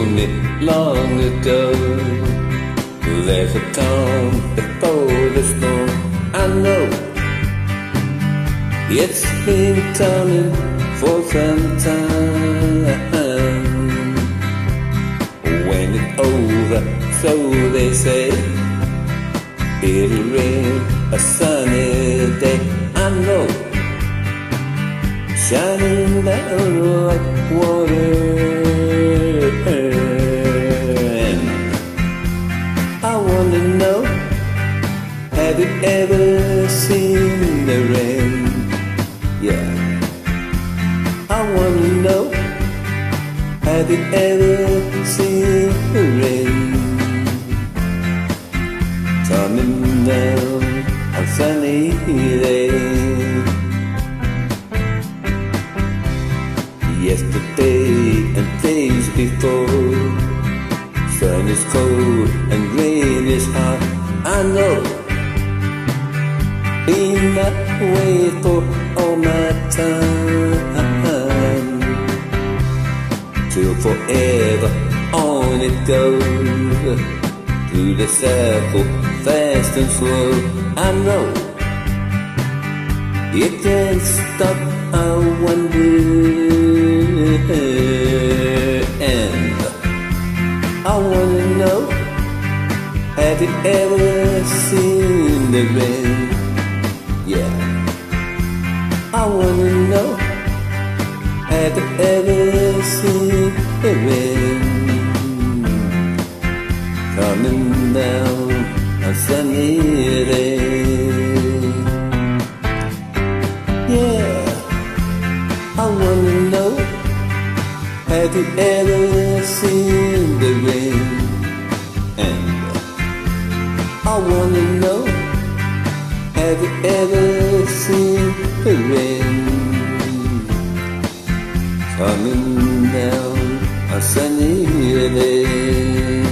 known it long ago. There's a calm before the storm. I know it's been coming for some time. When it's over, so they say, it'll rain a sunny day. I know, shining down like water. And I wanna know, have you ever seen the rain? Yeah, I wanna know, have you ever seen the rain coming down on sunny days? Yesterday and days before, sun is cold and rain is hot. I know, been that way for all my time. Till forever on it goes, through the circle, fast and slow. I know, it can't stop, I wonder. And I wanna know, have you ever seen the rain? Yeah, I wanna know, have you ever seen the rain coming down on sunny days? Yeah, I wanna know, have you ever seen the rain? And I wanna know, have you ever seen the rain coming down on sunny days?